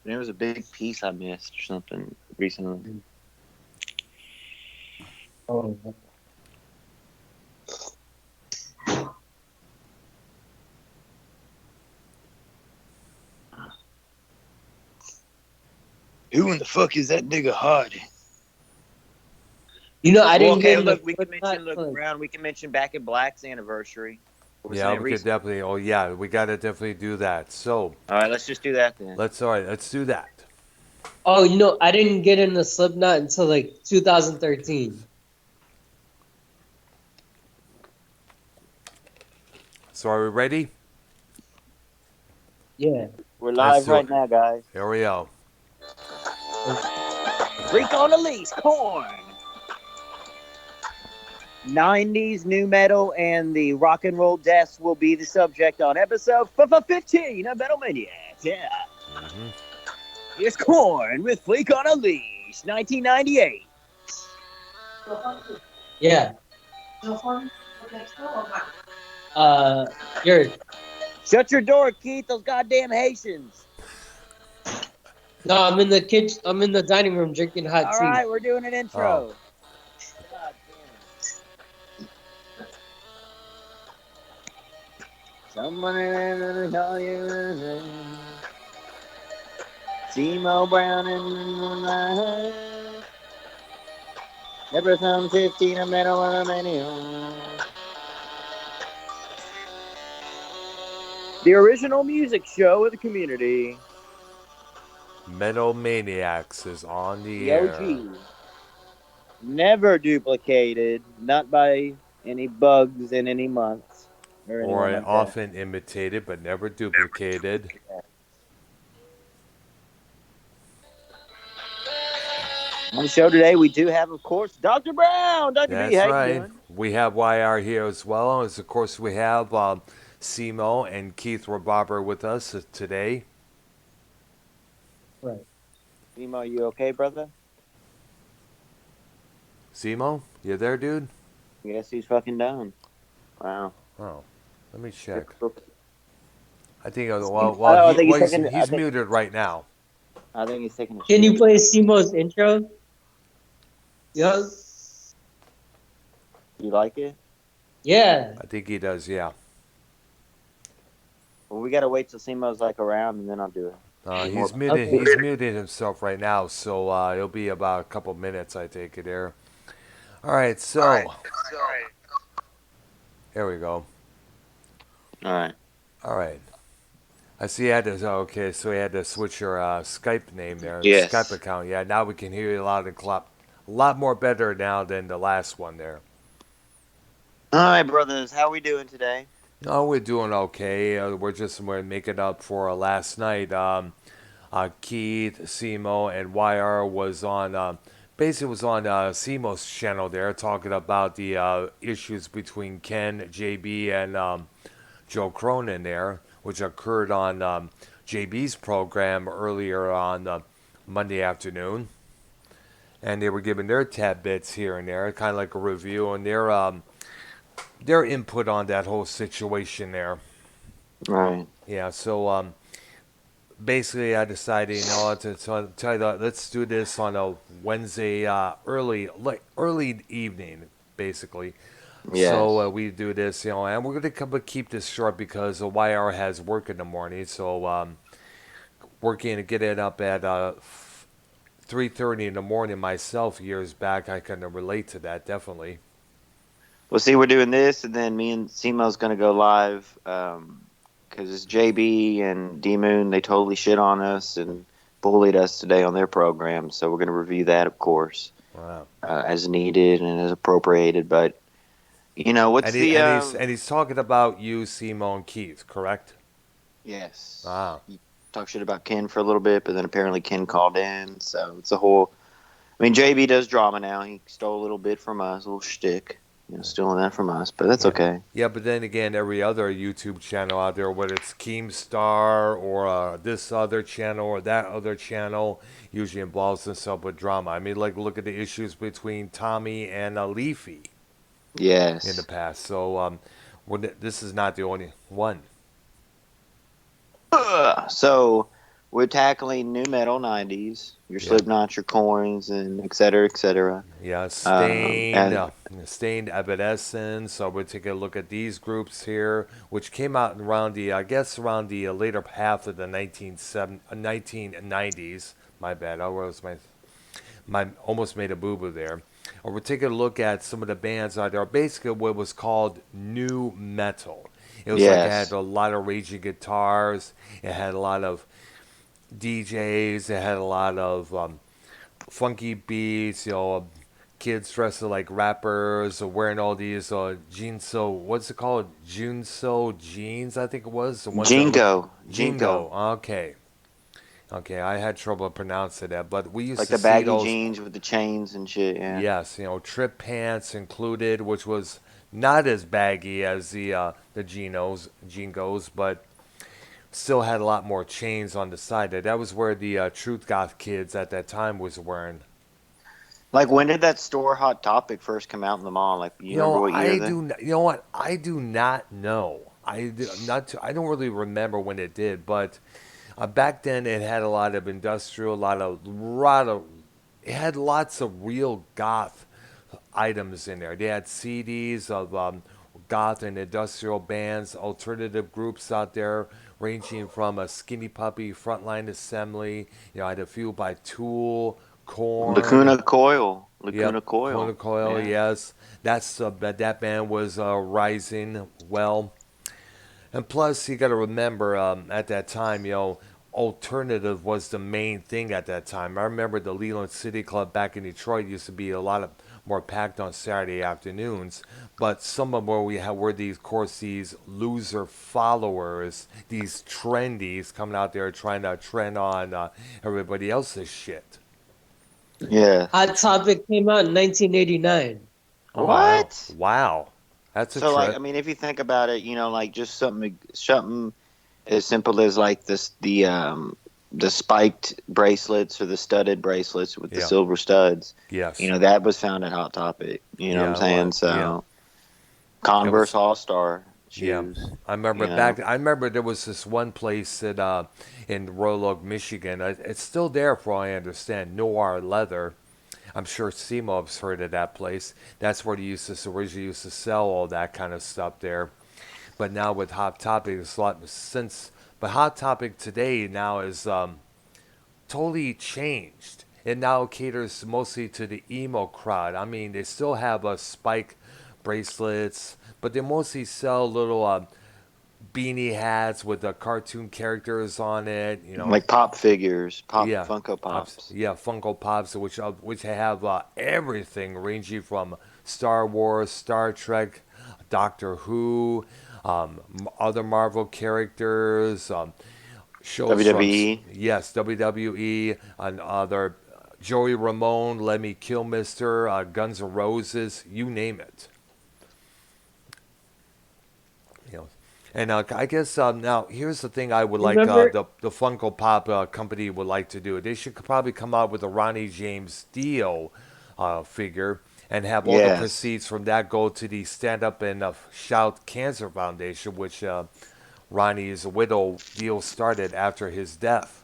There was a big piece I missed or something recently. Oh, Who in the fuck is that nigga Hardy? I Well, didn't okay, get in the look, we can Slipknot. mention, look, Like, Brown, we can mention Back in Black's anniversary. We're Yeah, saying we could recent. definitely. Oh yeah, we gotta definitely do that. So All right, let's just do that then. all right, let's do that. oh, I didn't get into Slipknot until like 2013. So are we ready? Yeah. We're Let's live do right it. now, guys. Here we go. Freak on the leash, corn. 90s new metal and the rock and roll deaths will be the subject on episode 15 of Metal Maniacs. Yeah. Mm-hmm. Here's Corn with Freak on a Leash, 1998. Yeah. Yours. Shut your door, Keith. Those goddamn Haitians. No, I'm in the kitchen. I'm in the dining room drinking hot All tea. right, we're doing an Oh, intro. God damn. Someone in call you. Timo Brown in my Episode 15 of Metal Maniacs. The original music show of the community. Metal Maniacs is on the The air. OG. Never duplicated, not by any bugs in any months or anyone Or like that. often imitated but never duplicated. On the show today, we do have, of course, Dr. Brown. Dr. B, That's how you right. doing? We have YR here as well. As of course we have Simo and Keith Robobber with us today. Right. Timo, you okay, brother? Simo, you there, dude? I guess he's fucking done. Wow. Oh, let me check. I think I think he's taking. he's muted right now. I think he's taking a Can you shit. play Simo's intro? Yeah. You like it? Yeah. I think he does. Yeah. Well, we gotta wait till Simo's like around, and then I'll do it. Be more. He's muted. Okay. He's muted himself right now, so it'll be about a couple minutes. I take it there. All right. So here we go. All right. All right. I see. You had to. Okay. So you had to switch your Skype name there, Skype Yes. account. Yeah. Now we can hear you loud and clap. A lot more better now than the last one there. All right, brothers. How we doing today? Oh, we're doing okay. We're making up for last night. Keith, Simo, and YR was on. Basically, was on Simo's channel there, talking about the issues between Ken, JB, and Joe Cronin there, which occurred on JB's program earlier on Monday afternoon, and they were giving their tad bits here and there, kind of like a review on their input on that whole situation there. Right. Yeah, so basically I decided, to tell you that let's do this on a Wednesday early evening, basically. So Yes. we do this, and we're gonna keep this short because YR has work in the morning. So working and getting up at 3:30 in the morning myself years back, I can relate to that definitely. Well, see, we're doing this, and then me and Simo's gonna go live because it's JB and D Moon. They totally shit on us and bullied us today on their program. So we're gonna review that, of course, Wow. as needed and as appropriated. But what's the He's talking about you, Simo, and Keith, correct? yes? Ah. He talked shit about Ken for a little bit, but then apparently Ken called in. So it's a whole. I mean, JB does drama now. He stole a little bit from us, a little shtick. Stealing that from us, but that's Yeah. okay. Yeah, but then again, every other YouTube channel out there, whether it's Keemstar or this other channel or that other channel, usually involves themselves with drama. I mean, like, look at the issues between Tommy and Leafy in the Yes. past. So, this is not the only one. So we're tackling new metal '90s, your Yeah. Slipknots, your Corns, and et cetera, et cetera. Yeah, Stained, And Stained Evanescence. So we'll take a look at these groups here, which came out around the, I guess, around the later half of the 1990s. My bad. I was my almost made a boo boo there. Or we're taking a look at some of the bands out there. Basically, what was called new metal. It was like it had yes, a lot of raging guitars. It had a lot of DJs. It had a lot of funky beats. Kids dressed like rappers, wearing all these Jinso. What's it called? Junso jeans, I think it was the ones that looked Jinko, Jingo. Okay, okay. I had trouble pronouncing that, but we used like to the see baggy those. jeans with the chains and shit. Yeah, Yes, trip pants included, which was not as baggy as the Jingos, but still had a lot more chains on the side. That was where the Truth Goth kids at that time was wearing. like when did that store Hot Topic first come out in the mall? Like, you remember what year that? You know what? I do not know. I don't really remember when it did, but back then it had a lot of industrial, it had lots of real goth items in there. They had CDs of goth and industrial bands, alternative groups out there, ranging from a Skinny Puppy, Frontline Assembly. I had a few by Tool, Corn. Lacuna Yep, Kona Coil. Coil. Yeah, Yes, that band was rising well, and plus you got to remember at that time, alternative was the main thing at that time. I remember the Leland City Club back in Detroit used to be a lot of more packed on Saturday afternoons, but some of where we had were these, of course, these loser followers, these trendies coming out there trying to trend on everybody else's shit. yeah. Hot Topic came out in 1989. Oh wow, What? wow, that's a So, like, I trip. mean, if you think about it, like just something as simple as like the spiked bracelets or the studded bracelets with the Yeah. silver studs. Yes. That was found at Hot Topic. You know what I'm Yeah. saying? Well. Yeah. So It Converse was. All Star Yeah. shoes. I remember You know, back. I remember there was this one place in Roanoke, Michigan. It's still there, for all I understand. Noir Leather. I'm sure Seamov's heard of that place. That's where they originally used to sell all that kind of stuff there. But now with Hot Topic, it's a lot since. But Hot Topic today now is totally changed. It now caters mostly to the emo crowd. I mean, they still have spike bracelets, but they mostly sell little beanie hats with the cartoon characters on it. like pop figures, pop Yeah, Funko Pops. yeah, Funko Pops, which have everything ranging from Star Wars, Star Trek, Doctor Who, other Marvel characters, shows from WWE. yes WWE and other Joey Ramone, Lemmy Kilmister, Guns N' Roses, you name it. You know, and I guess now here's the thing I would like Remember? the Funko Pop company would like to do. They should probably come out with a Ronnie James Dio figure and have all the Yes. proceeds from that go to the Stand Up and Shout Cancer Foundation, which Ronnie's widow Dio started after his death.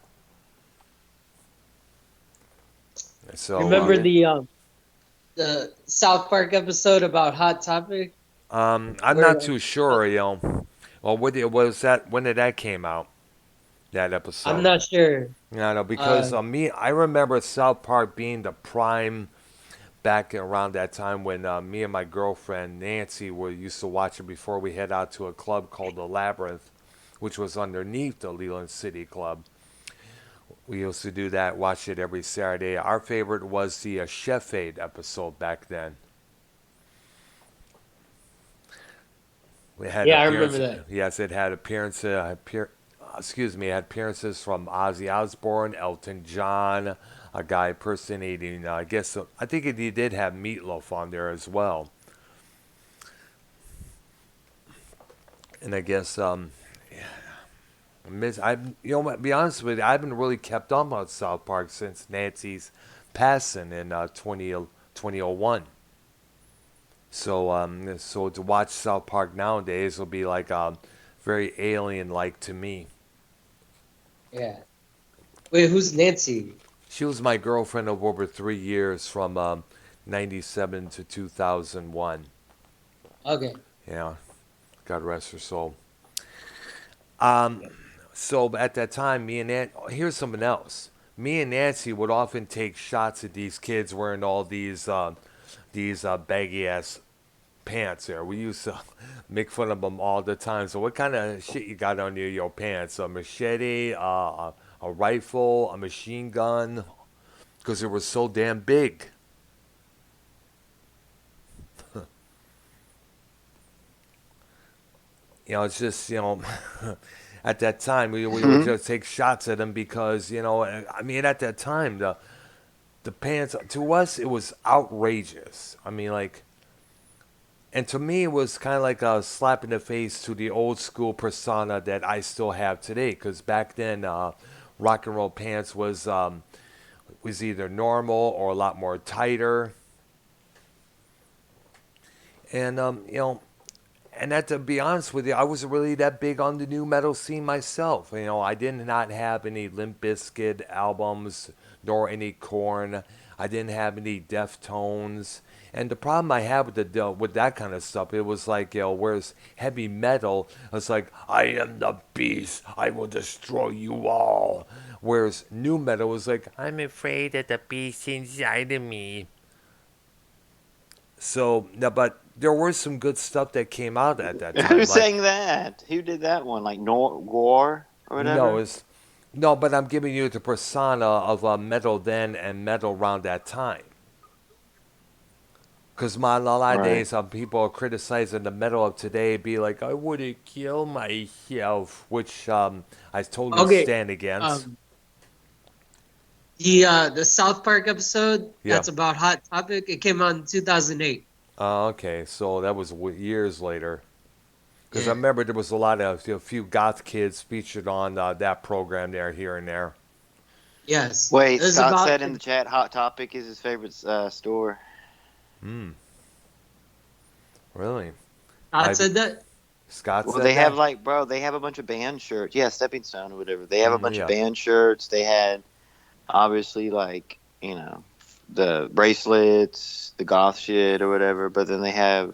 So, Remember the South Park episode about Hot Topic I'm where not too sure, Well, was that? When did that came out? That I'm episode. not sure. No, no, because Uh, I remember South Park being the prime back around that time when me and my girlfriend Nancy were used to watch it before we head out to a club called the Labyrinth, which was underneath the Leland City Club. We used to do that, watch it every Saturday. Our favorite was the Chef Aid episode back then. We had yeah, I remember appearance. that. Yes, it had it had appearances from Ozzy Osbourne, Elton John, a guy personating. I think he did have Meatloaf on there as well. And I guess I be honest with you, I haven't really kept on with South Park since Nancy's passing in 2001. So to watch South Park nowadays will be like very alien like to me. Yeah. Wait, who's Nancy? She was my girlfriend of over 3 years from 97 to 2001. Okay. Yeah, God rest her soul. Um, so at that time, me and Nancy, here's something else. Me and Nancy would often take shots at these kids wearing all these baggy ass pants there. We used to make fun of them all the time. So what kind of shit you got under your pants? A machete, a rifle, a machine gun? Because it was so damn big. It's just, at that time we would just take shots at them because, I mean, at that time, the pants, to us, it was outrageous. I mean, like, and to me, it was kind of like a slap in the face to the old school persona that I still have today. Because back then, rock and roll pants was either normal or a lot more tighter. And and that, to be honest with you, I wasn't really that big on the new metal scene myself. I did not have any Limp Bizkit albums nor any Korn. I didn't have any Deftones. And the problem I had with that kind of stuff, it was like, whereas heavy metal, it's like, I am the beast, I will destroy you all. Whereas new metal was like, I'm afraid of the beast inside of me. So, no, but there was some good stuff that came out at that Who time. sang that? Who did that one? Like Gore or No, whatever? it's no, but I'm giving you the persona of metal then and metal around that time. Because a lot of Right. days, people are criticizing the metal of today, be like, I wouldn't kill myself, which I totally Okay. stand against. Um, the South Park episode Yeah. that's about Hot Topic. It came out in 2008. Okay, so that was years later. Because I Yeah. remember there was a few goth kids featured on that program there, here and there. Yes. Wait, It was Scott about. said in the chat, Hot Topic is his favorite store. Hmm. Really? Todd I said that. Scott Well, said they have that. like, bro, they have a bunch of band shirts. Yeah, Stepping Stone or whatever. They have a bunch of Yeah. band shirts. They had obviously like, the bracelets, the goth shit or whatever. But then they have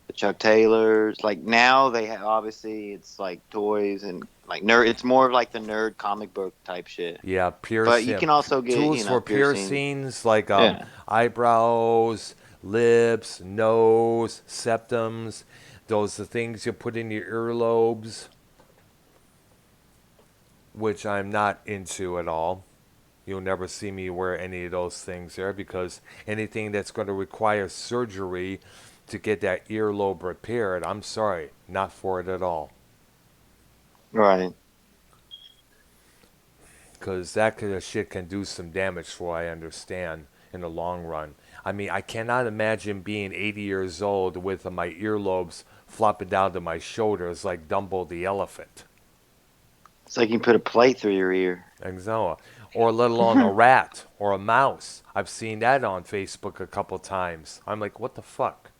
the Chuck Taylors. Like now they have obviously it's like toys and like nerd. It's more of like the nerd comic book type shit. Yeah, But you piercing can also get tools for piercing. piercings like Yeah, eyebrows, lips, nose, septums. Those are things you put in your earlobes, which I'm not into at all. You'll never see me wear any of those things there because anything that's going to require surgery to get that earlobe repaired, I'm sorry, not for it at all. right. Because that kind of shit can do some damage, for what I understand, in the long run. I mean, I cannot imagine being 80 years old with my earlobes flopping down to my shoulders like Dumbo the elephant. It's like you put a plate through your ear. Exoa. Or let alone a rat or a mouse. I've seen that on Facebook a couple times. I'm like, what the fuck?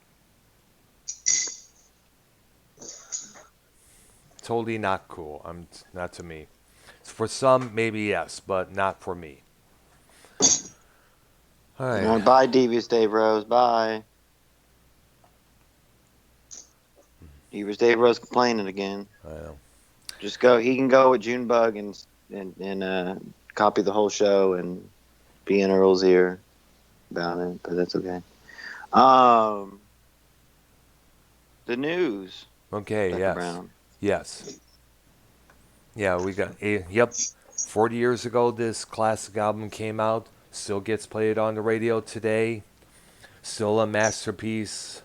Totally not cool. Not to me. For some, maybe yes, but not for me. All All right. right, bye, Devious Dave Rose. Bye. Devious Dave Rose complaining again. I know. Just go. He can go with Junebug and copy the whole show and be in Earl's ear about it, but that's okay. Um, the news, Okay. Dr. Yes. Brown. Yes. Yeah. Yep. 40 years ago, this classic album came out. Still gets played on the radio today. Still a masterpiece.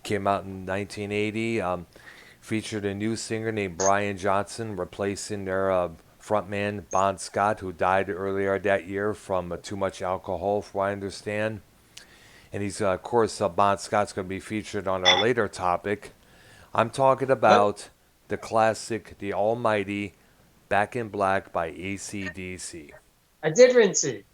Came out in 1980. Featured a new singer named Brian Johnson, replacing their frontman Bon Scott, who died earlier that year from too much alcohol, from what I understand. And of course, Bon Scott's going to be featured on our later topic. I'm talking What? about the classic, the almighty Back in Black by AC/DC. I did rinse it.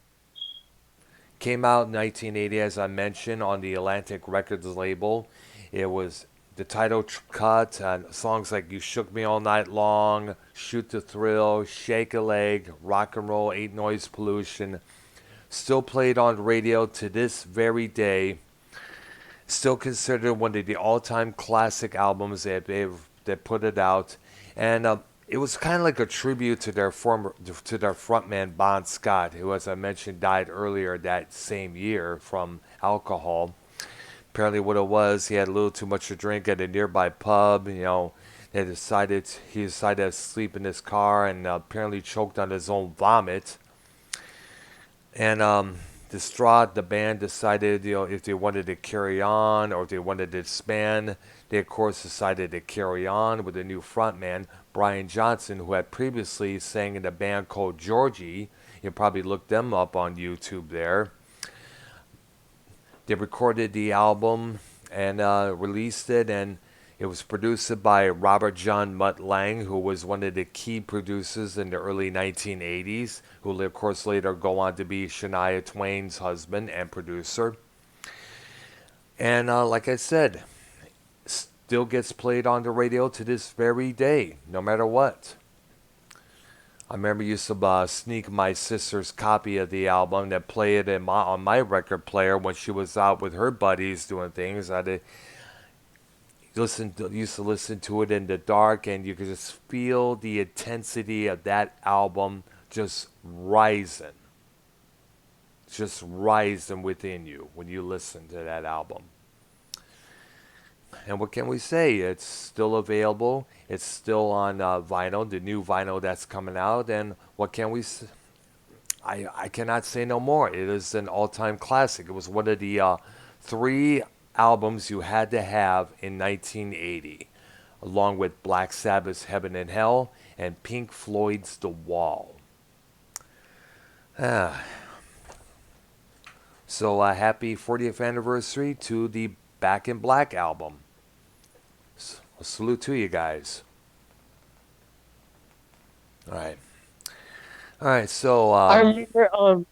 Came out in 1980, as I mentioned, on the Atlantic Records label. It was the cut and songs like "You Shook Me All Night Long," "Shoot the Thrill," "Shake a Leg," "Rock and Roll," "Ain't Noise Pollution," still played on radio to this very day. Still considered one of the all-time classic albums that put it out, and it was kind of like a tribute to their frontman Bon Scott, who, as I mentioned, died earlier that same year from alcohol. Apparently, what it was, he had a little too much to drink at a nearby pub. He decided to sleep in his car and apparently choked on his own vomit. And distraught, the band decided, if they wanted to carry on or if they wanted to disband. They, of course, decided to carry on with a new frontman, Brian Johnson, who had previously sang in a band called Georgie. You probably looked them up on YouTube there. They recorded the album and released it, and it was produced by Robert John Mutt Lang, who was one of the key producers in the early 1980s, who of course later go on to be Shania Twain's husband and producer. And like I said, still gets played on the radio to this very day, no matter what. I remember used to sneak my sister's copy of the album and play it on my record player when she was out with her buddies doing things. Used to listen to it in the dark, and you could just feel the intensity of that album just rising within you when you listen to that album. And what can we say? It's still available. It's still on vinyl, the new vinyl that's coming out. And what can we say? I cannot say no more. It is an all-time classic. It was one of the three albums you had to have in 1980, along with Black Sabbath's Heaven and Hell and Pink Floyd's The Wall. Ah, so happy 40th anniversary to the Back in Black album. A salute to you guys. All right. All right, so I remember a what?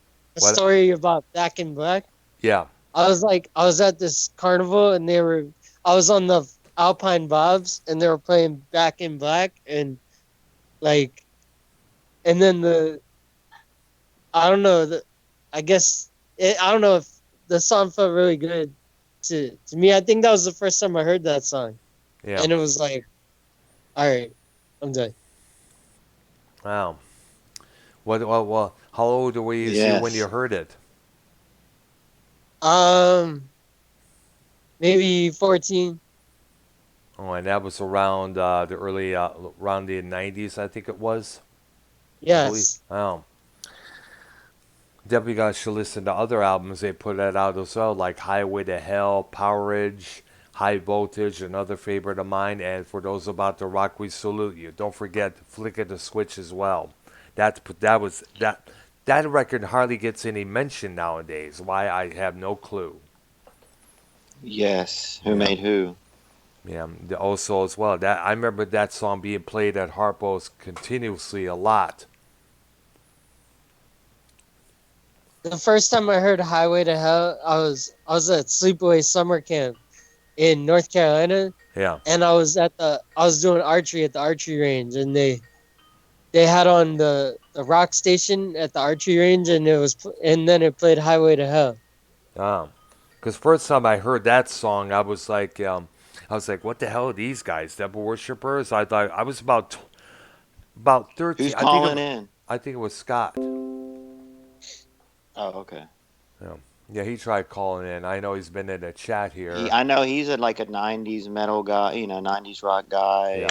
story about Back in Black. Yeah, I was at this carnival and I was on the Alpine Bobs and they were playing Back in Black and like, and then I don't know, I don't know if the song felt really good to me. I think that was the first time I heard that song. yeah. And it was like, all right, I'm done. Wow. What? How old were you when you Yes. heard it? Um, Maybe 14. Oh, and that was around around the 90s, I think it was. I believe. Yes. Oh, definitely guys should listen to other albums they put that out as well, like Highway to Hell, Powerage, High Voltage, another favorite of mine. And for those about to rock, we salute you. Don't forget Flick of the Switch as well. That record hardly gets any mention nowadays. Why, I have no clue. Yes. Who Yeah. made who? Yeah, also as well. That I remember that song being played at Harpo's continuously a lot. The first time I heard Highway to Hell, I was at Sleepaway Summer Camp in North Carolina, Yeah. and I was doing archery at the archery range, and they had on the rock station at the archery range, and then it played Highway to Hell. Because first time I heard that song, I was like, what the hell are these guys? Devil worshippers? I thought I was about 13. Who's calling in? I think it was Scott. Oh, okay. Yeah. Yeah, he tried calling in. I know he's been in a chat here. I know he's like a '90s metal guy. '90s rock guy.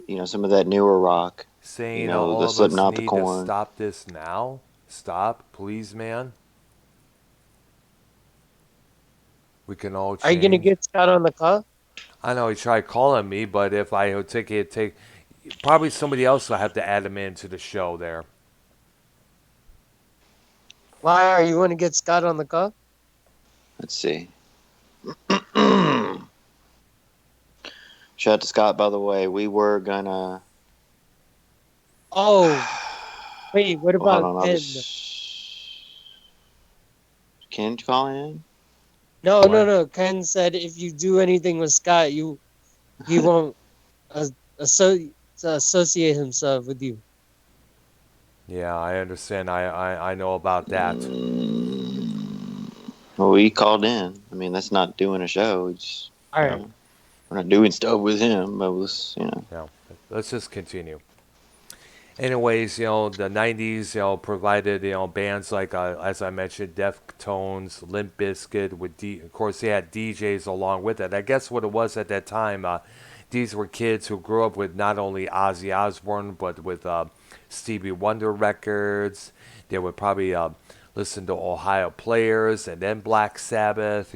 Yeah. Some of that newer rock. Saying The all of us Slipknot, the need to Corn. stop this now. Stop, please, man. We can all Are you gonna change. get Scott on the call? I know he tried calling me, but if I would take probably somebody else will have to add him into the show there. Why are you want to get Scott on the call? Let's see. Shout out to Scott, by the way. We were gonna. Oh, wait, what Well, hold about on. Ken? Ken calling in? No, no, What? no. Ken said if you do anything with Scott, he won't uh, associate himself with you. Yeah, I understand. I know about that. Mm, well, we called in. I mean, that's not doing a show. It's All you right. know we're not doing stuff with him. But was Yeah. Let's just continue. Anyways, the 90s, provided, bands like, as I mentioned, Deftones, Limp Bizkit, of course, they had DJs along with it. I guess what it was at that time, these were kids who grew up with not only Ozzy Osbourne, but with Stevie Wonder records. They would probably listen to Ohio Players and then Black Sabbath.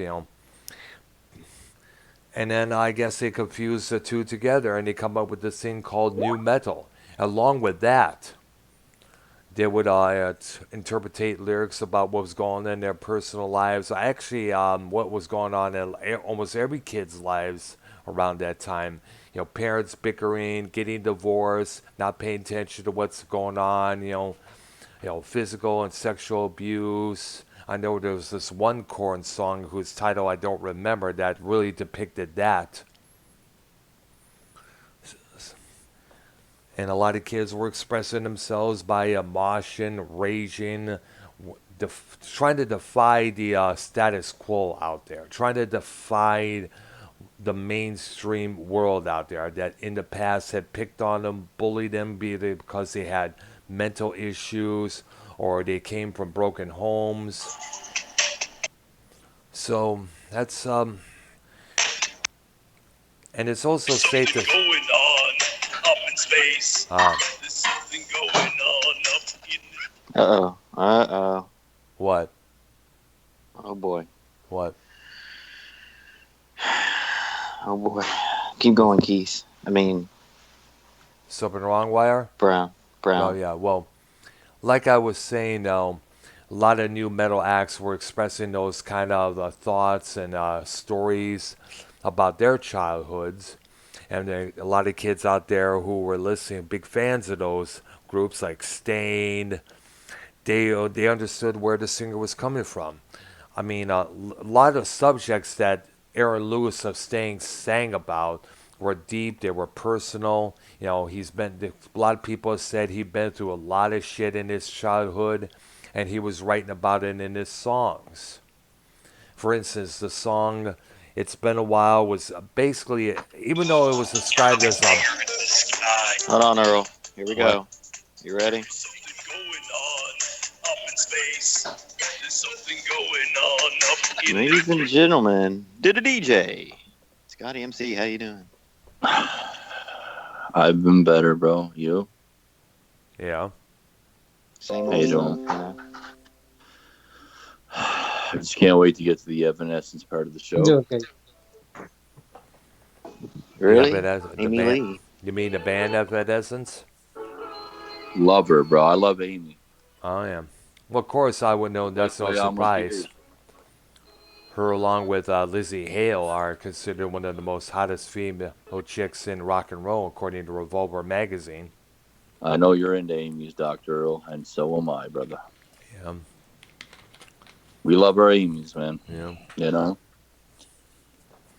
And then I guess they confused the two together and they come up with this thing called new metal. Along with that, they would interpretate lyrics about what was going on in their personal lives. Actually, what was going on in almost every kid's lives around that time. Parents bickering, getting divorced, not paying attention to what's going on. Physical and sexual abuse. I know there was this one Korn song whose title I don't remember that really depicted that. And a lot of kids were expressing themselves by moshing, raging, trying to defy the status quo out there, trying to defy the mainstream world out there that in the past had picked on them, bullied them, be they because they had mental issues or they came from broken homes. So that's and it's also There's safe to something going on up in space. uh, There's something going on up in uh oh. what Oh boy. what Oh boy. Keep going, Keith. I mean something wrong, Wire? Brown. Oh Brown. yeah, well, like I was saying, a lot of new metal acts were expressing those kind of thoughts and stories about their childhoods. And there are a lot of kids out there who were listening, big fans of those groups like Stain. They understood where the singer was coming from. I mean, a lot of subjects that Aaron Lewis of Stain sang about were deep. They were personal. A lot of people have said he'd been through a lot of shit in his childhood, and he was writing about it in his songs. For instance, the song "It's Been a While" was basically, even though it was described as there in the sky. Hold on, Earl. Here we what go. You ready? There's something going on up in space. There's something going on up in Ladies and gentlemen, did a DJ. Scotty MC, how you doing? I've been better, bro. You? yeah. Same How old you stuff, doing? you know. I just can't wait to get to the Evanescence part of the I'm show. doing okay. Really? The Amy band. Lee. You mean the band Evanescence? Love her, bro. I love Amy. Oh yeah. Well, of course I would know. That's That's no why I almost surprise. gave. Her, along with Lizzie Hale, are considered one of the most hottest female chicks in rock and roll, according to Revolver magazine. I know you're into Amy's, Dr. Earl, and so am I, brother. Yeah, We love our Amy's, man. yeah. You know?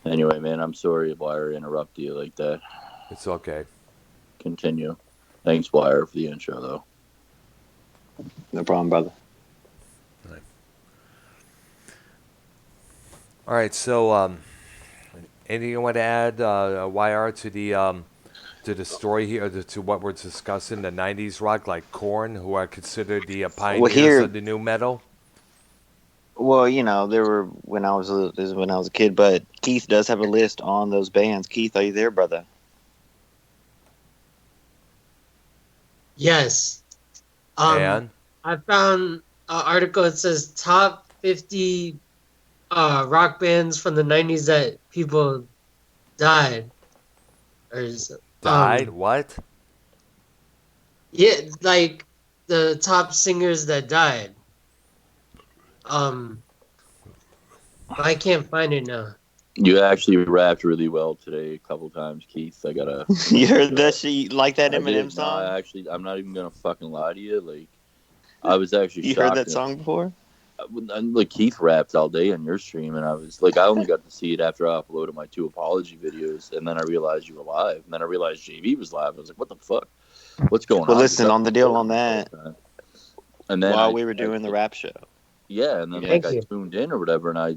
Anyway, man, I'm sorry, Wire, interrupted you like that. It's okay. Continue. Thanks, Wire, for the intro, though. No problem, brother. All right. So, anything you want to add, YR, to the story here, to what we're discussing, the '90s rock, like Korn, who are considered the Well, pioneers here, of the new metal? well, there were this is when I was a kid, but Keith does have a list on those bands. Keith, are you there, brother? Yes. And I found an article that says top 50 rock bands from the 90s that people died. died. What? Yeah, like the top singers that died. Um, I can't find it now. You actually rapped really well today a couple times, Keith. I gotta You give heard you that that. shit? Like that I Eminem did. No, song? I'm not even gonna fucking lie to you. Like, I was actually You heard shocked. that song before? like Keith rapped all day on your stream, and I was like, I only got to see it after I uploaded my 2 apology videos, and then I realized you were live, and then I realized JV was live. I was like, what the fuck? What's going Well, on? Because listen, I've on been the deal recording on this the whole that, time. And then while we were doing the rap show. yeah, and then Yeah. like Thank I you. tuned in or whatever, and I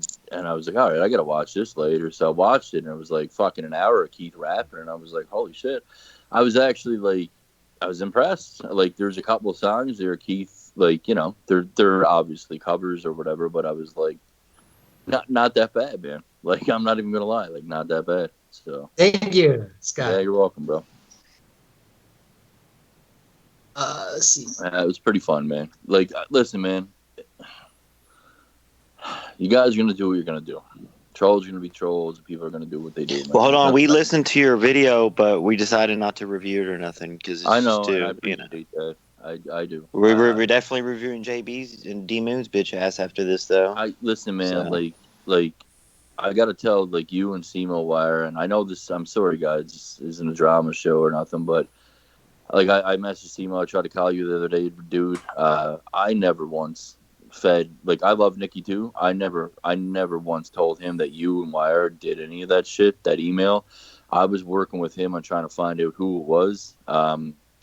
was like, all right, I gotta watch this later. So I watched it, and it was like fucking an hour of Keith rapping, and I was like, holy shit! I was actually like, I was impressed. Like, there's a couple of songs there, Keith, like, you know, they're obviously covers or whatever, but I was like, not that bad, man. Like, I'm not even gonna lie, like, not that bad. So Thank you, yeah, Scott. you're welcome, bro. Let's see. It was pretty fun, man. Like, listen, man, you guys are gonna do what you're gonna do. Trolls are gonna be trolls. People are gonna do what they do, man. Well, hold on. There's We nothing- listened to your video, but we decided not to review it or nothing because it's I just know, and I too, you know. appreciate that. I do. We're definitely reviewing JB's and D Moon's bitch ass after this, though. I listen, man. So. Like I gotta tell, like, you and Simo Wire, and I know this. I'm sorry, guys. This isn't a drama show or nothing, but like I messaged Simo. I tried to call you the other day, dude. I never once fed, like, I love Nikki too. I never once told him that you and Wire did any of that shit. That email. I was working with him on trying to find out who it was.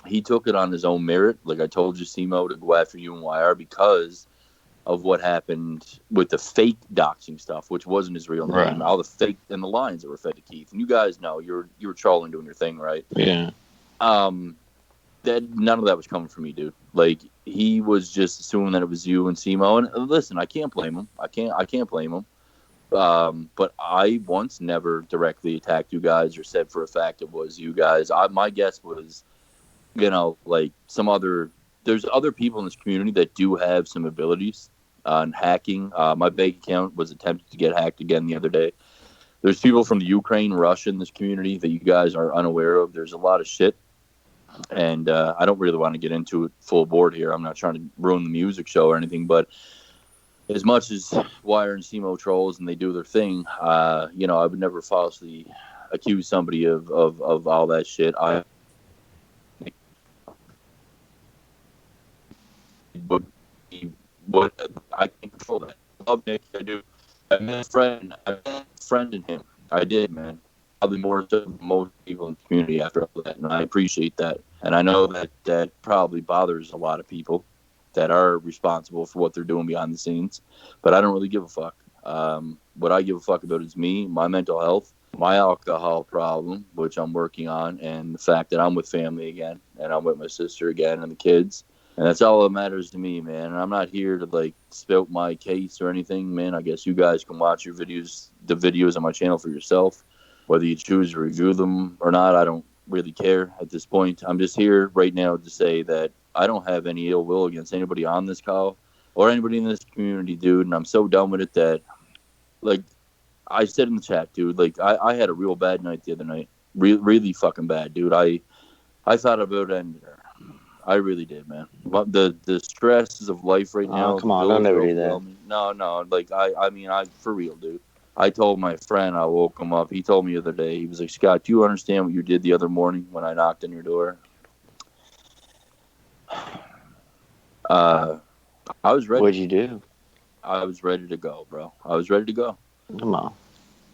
He took it on his own merit. Like I told you, Simo, to go after you and Wire because of what happened with the fake doxing stuff, which wasn't his real name. Right. All the fake and the lines that were fed to Keith. And you guys know you were trolling, doing your thing, right? Yeah. That none of that was coming from me, dude. Like, he was just assuming that it was you and Simo. And listen, I can't blame him. I can't blame him. But I once never directly attacked you guys or said for a fact it was you guys. My guess was, you know, like there's other people in this community that do have some abilities on hacking. My bank account was attempted to get hacked again the other day. There's people from the Ukraine, Russia in this community that you guys are unaware of. There's a lot of shit. And I don't really want to get into it full board here. I'm not trying to ruin the music show or anything, but as much as Wire and Simo trolls and they do their thing, you know, I would never falsely accuse somebody of all that shit. What I can control that. I love Nick. I do. I met a friend in him. I did, man. Probably more so than most people in the community after all that, and I appreciate that. And I know that probably bothers a lot of people that are responsible for what they're doing behind the scenes. But I don't really give a fuck. What I give a fuck about is me, my mental health, my alcohol problem, which I'm working on, and the fact that I'm with family again, and I'm with my sister again, and the kids. And that's all that matters to me, man. And I'm not here to, like, spout my case or anything, man. I guess you guys can watch your videos, the videos on my channel for yourself. Whether you choose to review them or not, I don't really care at this point. I'm just here right now to say that I don't have any ill will against anybody on this call or anybody in this community, dude. And I'm so done with it that, like, I said in the chat, dude, like, I had a real bad night the other night. Really fucking bad, dude. I thought about ending her. I really did, man. But the stresses of life right now, come the on, bills don't are ever do that. overwhelming. No, like I mean, for real, dude. I told my friend, I woke him up. He told me the other day, he was like, Scott, do you understand what you did the other morning when I knocked on your door? I was ready. What'd you do? I was ready to go, bro. I was ready to go. Come on.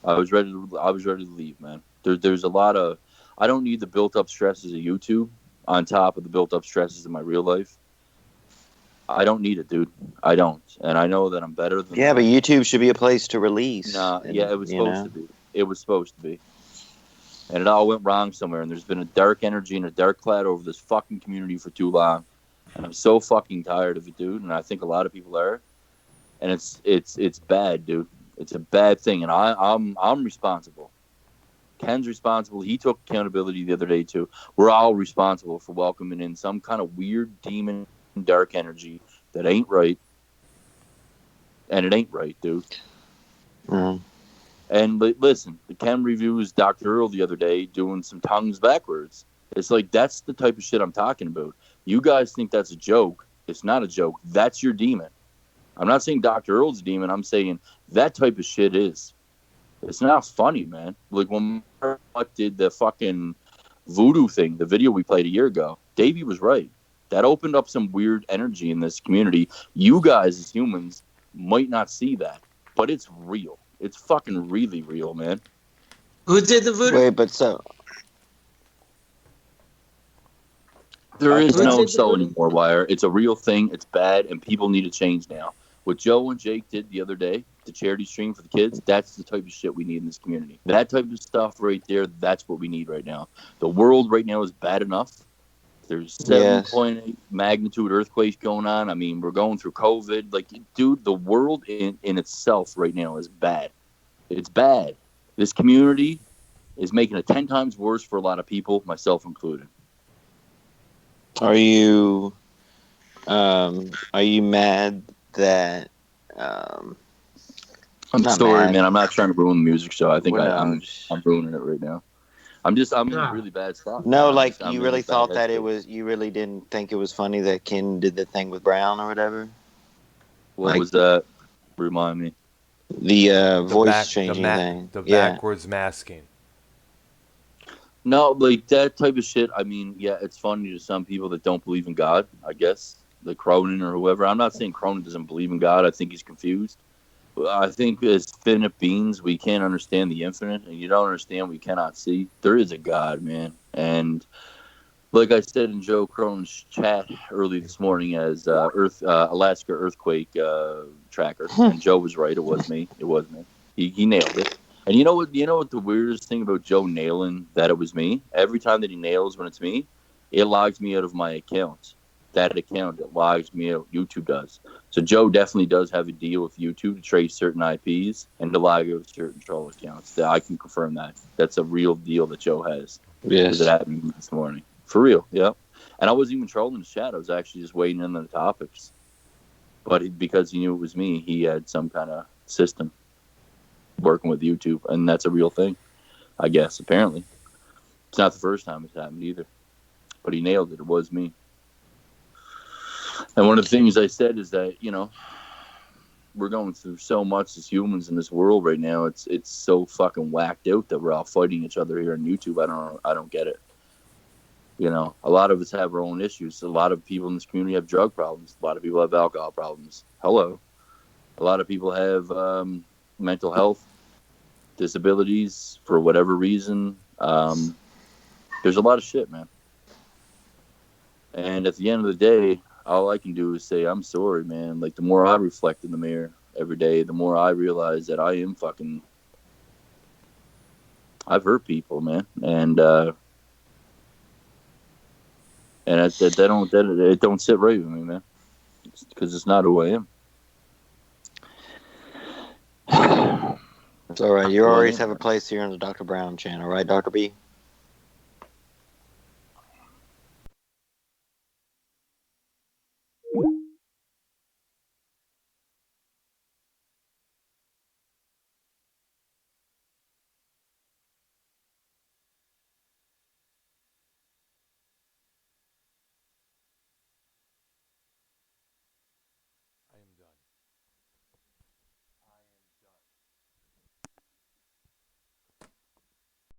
I was ready to leave, man. There's a lot of, I don't need the built up stresses of YouTube on top of the built up stresses of my real life. I don't need it, dude. I don't. And I know that I'm better than Yeah, that. but YouTube should be a place to release. Nah, and, yeah, it was you supposed know. to be. It was supposed to be. And it all went wrong somewhere. And there's been a dark energy and a dark cloud over this fucking community for too long. And I'm so fucking tired of it, dude. And I think a lot of people are. And it's bad, dude. It's a bad thing. And I'm responsible. Ken's responsible. He took accountability the other day too. We're all responsible for welcoming in some kind of weird demon dark energy that ain't right. And it ain't right, dude. Mm. And listen, the Ken reviews Dr. Earl the other day doing some tongues backwards. It's like, that's the type of shit I'm talking about. You guys think that's a joke. It's not a joke. That's your demon. I'm not saying Dr. Earl's a demon. I'm saying that type of shit is. It's not funny, man. Like when Mark did the fucking voodoo thing, the video we played a year ago, Davey was right. That opened up some weird energy in this community. You guys as humans might not see that, but it's real. It's fucking really real, man. Who did the voodoo? Wait, but so There is Who no did the so voodoo? anymore, Wire. It's a real thing. It's bad, and people need to change now. What Joe and Jake did the other day, the charity stream for the kids, that's the type of shit we need in this community. That type of stuff right there, that's what we need right now. The world right now is bad enough. There's yes. 7.8 magnitude earthquake going on. I mean, we're going through COVID. Like, dude, the world in itself right now is bad. It's bad. This community is making it 10 times worse for a lot of people, myself included. Are you mad that um I'm not sorry, mad. man. I'm not trying to ruin the music show. I think Well, no, I'm ruining it right now. I'm in a Nah. really bad spot, man. no, like I'm you in a really bad thought that it headspace. was you really didn't think it was funny that Ken did the thing with Brown or whatever? What Like was that? Remind me. the The voice back, changing thing. the Yeah. backwards masking. No, like that type of shit. I mean, yeah, it's funny to some people that don't believe in God. I guess the Cronin or whoever. I'm not saying Cronin doesn't believe in God. I think he's confused. I think as finite beings, we can't understand the infinite, and you don't understand what you cannot see. There is a God, man, and like I said in Joe Cronin's chat early this morning, as Alaska earthquake tracker, and Joe was right. It was me. It was me. He nailed it. And you know what? You know what the weirdest thing about Joe nailing that it was me? Every time that he nails when it's me, it logs me out of my account. That account, it logs me out. YouTube does. So Joe definitely does have a deal with YouTube to trace certain IPs and to log out certain troll accounts. I can confirm that. That's a real deal that Joe has because it Yes. happened this morning. For real, yeah. And I wasn't even trolling the chat. I was actually just waiting in on the topics. But because he knew it was me, he had some kind of system working with YouTube, and that's a real thing, I guess. Apparently, it's not the first time it's happened either. But he nailed it. It was me. And one of the things I said is that we're going through so much as humans in this world right now. It's so fucking whacked out that we're all fighting each other here on YouTube. I don't get it. A lot of us have our own issues. A lot of people in this community have drug problems. A lot of people have alcohol problems. Hello. A lot of people have mental health disabilities for whatever reason. There's a lot of shit, man. And at the end of the day, all I can do is say, I'm sorry, man. Like, the more I reflect in the mirror every day, the more I realize that I am fucking. I've hurt people, man. And it don't sit right with me, man. Because it's not who I am. It's all right. You Who I always am, have a man. place here on the Dr. Brown channel, right, Dr. B?